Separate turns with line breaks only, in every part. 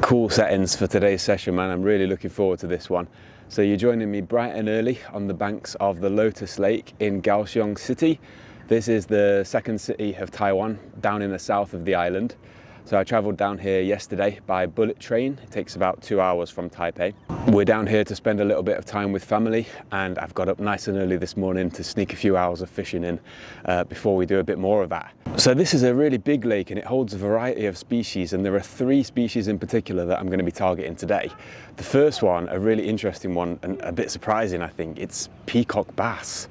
Cool settings for today's session, man. I'm really looking forward to this one. So you're joining me bright and early on the banks of the Lotus Lake in Kaohsiung city. This is the second city of Taiwan, down in the south of the island. So I travelled down here yesterday by bullet train. It takes about 2 hours from Taipei. We're down here to spend a little bit of time with family, and I've got up nice and early this morning to sneak a few hours of fishing in before we do a bit more of that. So this is a really big lake and it holds a variety of species, and there are 3 species in particular that I'm going to be targeting today. The first one, a really interesting one and a bit surprising I think, it's peacock bass.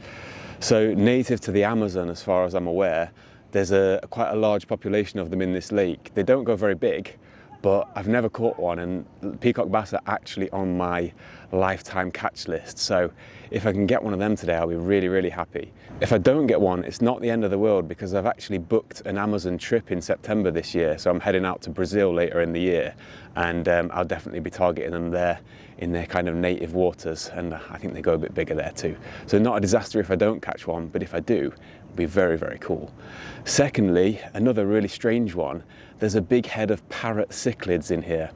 So native to the Amazon as far as I'm aware. There's quite a large population of them in this lake. They don't go very big, but I've never caught one, and peacock bass are actually on my lifetime catch list. So if I can get one of them today, I'll be really, really happy. If I don't get one, it's not the end of the world, because I've actually booked an Amazon trip in September this year. So I'm heading out to Brazil later in the year, and I'll definitely be targeting them there in their kind of native waters. And I think they go a bit bigger there too. So not a disaster if I don't catch one, but if I do, be very, very cool. Secondly, another really strange one, there's a big head of parrot cichlids in here.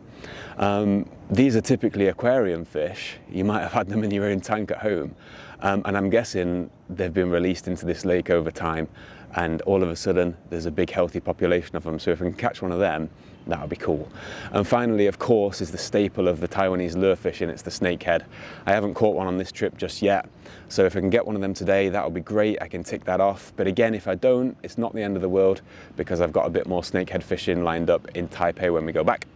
These are typically aquarium fish. You might have had them in your own tank at home, and I'm guessing they've been released into this lake over time, and all of a sudden there's a big healthy population of them. So if I can catch one of them, that would be cool. And finally, of course, is the staple of the Taiwanese lure fishing, it's the snakehead. I haven't caught one on this trip just yet, so if I can get one of them today, that would be great. I can tick that off. But again, if I don't, it's not the end of the world, because I've got a bit more snakehead fishing lined up in Taipei when we go back.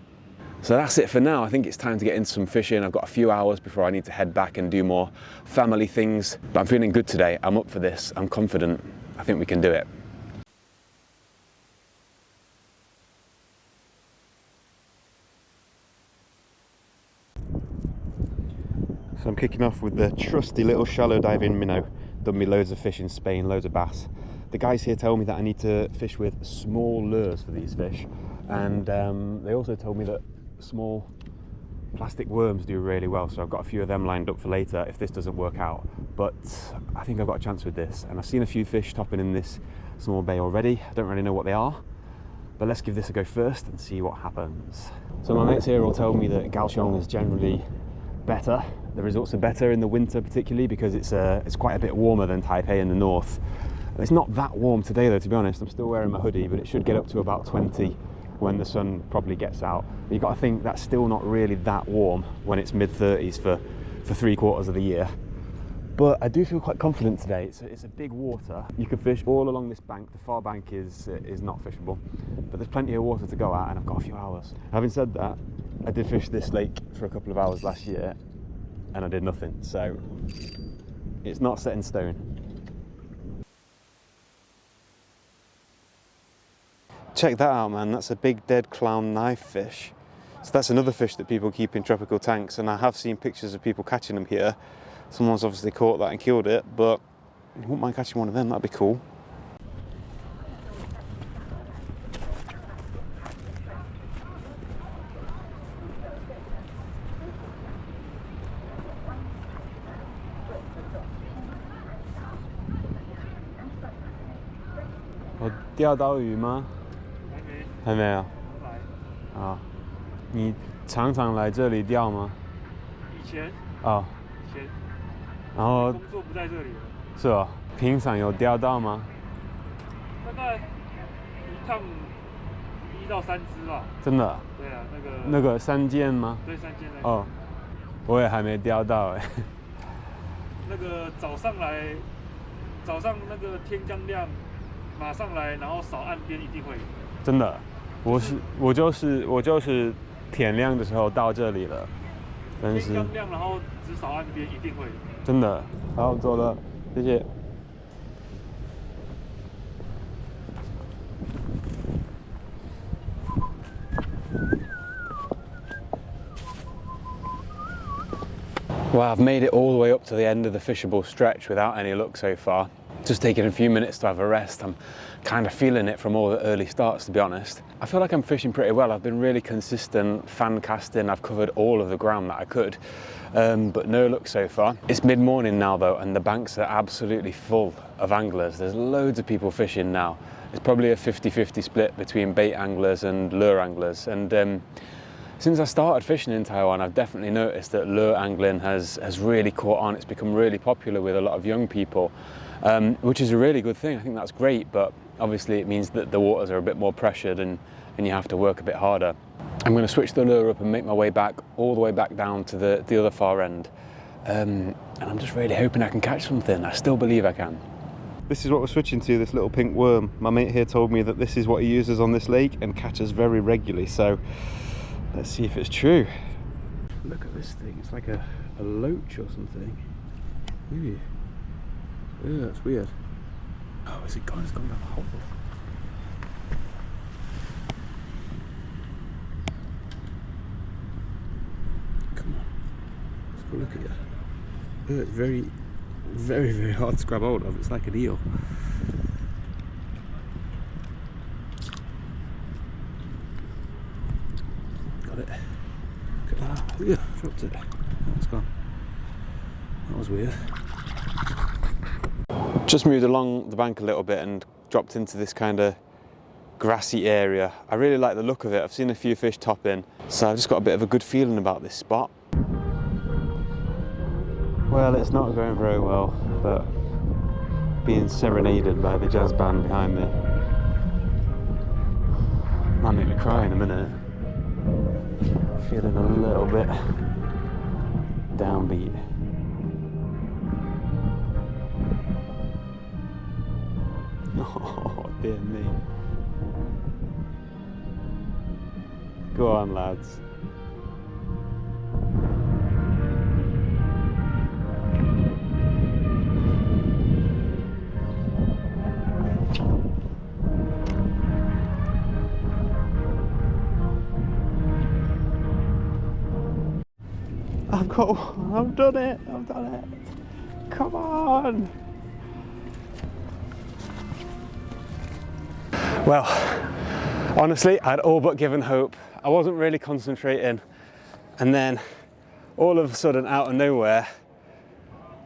So that's it for now. I think it's time to get into some fishing. I've got a few hours before I need to head back and do more family things. But I'm feeling good today. I'm up for this. I'm confident. I think we can do it. So I'm kicking off with the trusty little shallow diving minnow. Done me loads of fish in Spain, loads of bass. The guys here tell me that I need to fish with small lures for these fish, and they also told me that small plastic worms do really well, so I've got a few of them lined up for later if this doesn't work out. But I think I've got a chance with this, and I've seen a few fish topping in this small bay already. I don't really know what they are, but let's give this a go first and see what happens. So my mates here all tell me that Kaohsiung is generally better. The results are better in the winter, particularly because it's quite a bit warmer than Taipei in the north. It's not that warm today though, to be honest. I'm still wearing my hoodie, but it should get up to about 20 when the sun probably gets out. But you've got to think that's still not really that warm when it's mid-30s for 3/4 of the year. But I do feel quite confident today. It's a big water. You can fish all along this bank. The far bank is not fishable, but there's plenty of water to go at, and I've got a few hours. Having said that, I did fish this lake for a couple of hours last year, and I did nothing, so it's not set in stone. Check that out, man. That's a big dead clown knife fish. So that's another fish that people keep in tropical tanks, and I have seen pictures of people catching them here. Someone's obviously caught that and killed it, but I wouldn't mind catching one of them. That'd be cool.有钓到鱼吗？还没有。啊，你常常来这里钓吗？
以前。
哦。
以前。
然后。
工作不在这里了。
是哦。平常有钓到吗？
大概一趟1到3只吧。真的？对啊，那个
3件吗？
对，3件那个。
哦，我也还没钓到哎。
那个早上那个天刚亮。马上来，然后扫岸边一定会有。
真的，我就是天亮的时候到这里了，但是天
刚亮，然后只扫岸边一定会有。
真的，好，走了，谢谢。Well, I've made it all the way up to the end of the fishable stretch without any luck so far. Just taking a few minutes to have a rest. I'm kind of feeling it from all the early starts, to be honest. I feel like I'm fishing pretty well. I've been really consistent fan casting. I've covered all of the ground that I could, but no luck so far. It's mid-morning now though, and the banks are absolutely full of anglers. There's loads of people fishing now. It's probably a 50-50 split between bait anglers and lure anglers, and Since I started fishing in Taiwan, I've definitely noticed that lure angling has really caught on. It's become really popular with a lot of young people, which is a really good thing. I think that's great, but obviously it means that the waters are a bit more pressured and you have to work a bit harder. I'm going to switch the lure up and make my way back, all the way back down to the other far end. And I'm just really hoping I can catch something. I still believe I can. This is what we're switching to, this little pink worm. My mate here told me that this is what he uses on this lake and catches very regularly, so let's see if it's true. Look at this thing, it's like a loach or something. Ooh. Yeah, that's weird. Oh, is it gone? It's gone down the hole. Come on, let's go look at it. Oh, it's very, very, very hard to grab hold of. It's like an eel. Got it. Look at that. Oh, yeah, dropped it. Oh, it's gone. That was weird. Just moved along the bank a little bit and dropped into this kind of grassy area. I really like the look of it. I've seen a few fish top in, so I've just got a bit of a good feeling about this spot. Well, it's not going very well, but being serenaded by the jazz band behind me. Might make me cry in a minute. Feeling a little bit downbeat. Oh, dear me. Go on, lads. I've done it, I've done it. Come on. Well, honestly, I'd all but given hope. I wasn't really concentrating, and then all of a sudden, out of nowhere,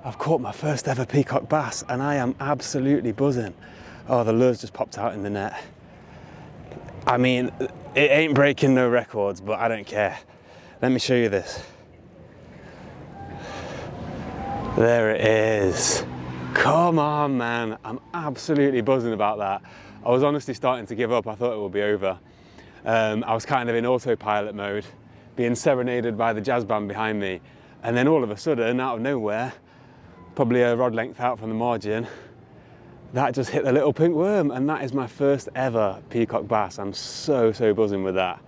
I've caught my first ever peacock bass, and I am absolutely buzzing. Oh, the lure's just popped out in the net. I mean, it ain't breaking no records, but I don't care. Let me show you this. There it is. Come on, man. I'm absolutely buzzing about that. I was honestly starting to give up. I thought it would be over. I was kind of in autopilot mode, being serenaded by the jazz band behind me. And then all of a sudden, out of nowhere, probably a rod length out from the margin, that just hit the little pink worm. And that is my first ever peacock bass. I'm so buzzing with that.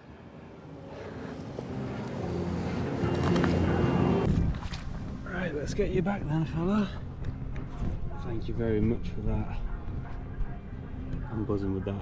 Right, let's get you back then, fella. Thank you very much for that. I'm buzzing with that.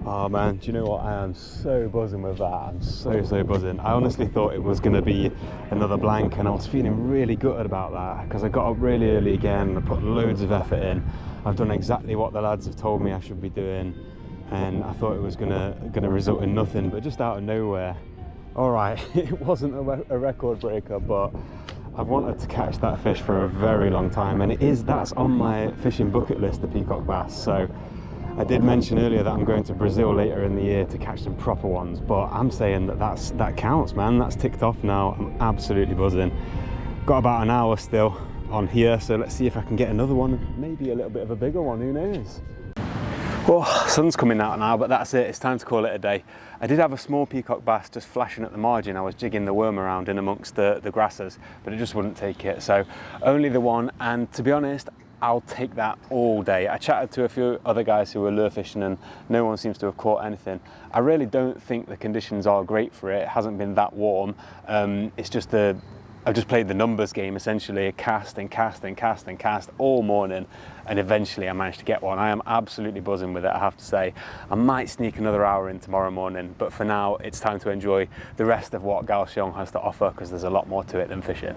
Oh man, do you know what? I am so buzzing with that. I'm so buzzing. I honestly thought it was going to be another blank, and I was feeling really gutted about that because I got up really early again. I put loads of effort in. I've done exactly what the lads have told me I should be doing, and I thought it was gonna result in nothing, but just out of nowhere. All right, it wasn't a record breaker, but I've wanted to catch that fish for a very long time, and that's on my fishing bucket list, the peacock bass. So I did mention earlier that I'm going to Brazil later in the year to catch some proper ones, but I'm saying that counts, man. That's ticked off now. I'm absolutely buzzing. Got about an hour still on here, so let's see if I can get another one, maybe a little bit of a bigger one, who knows. Well, sun's coming out now, but that's it. It's time to call it a day. I did have a small peacock bass just flashing at the margin. I was jigging the worm around in amongst the grasses, but it just wouldn't take it. So only the one, and to be honest, I'll take that all day. I chatted to a few other guys who were lure fishing and no one seems to have caught anything. I really don't think the conditions are great for it. It hasn't been that warm. It's just I've just played the numbers game, essentially, cast and cast and cast and cast all morning, and eventually I managed to get one. I am absolutely buzzing with it, I have to say. I might sneak another hour in tomorrow morning, but for now it's time to enjoy the rest of what Kaohsiung has to offer, because there's a lot more to it than fishing.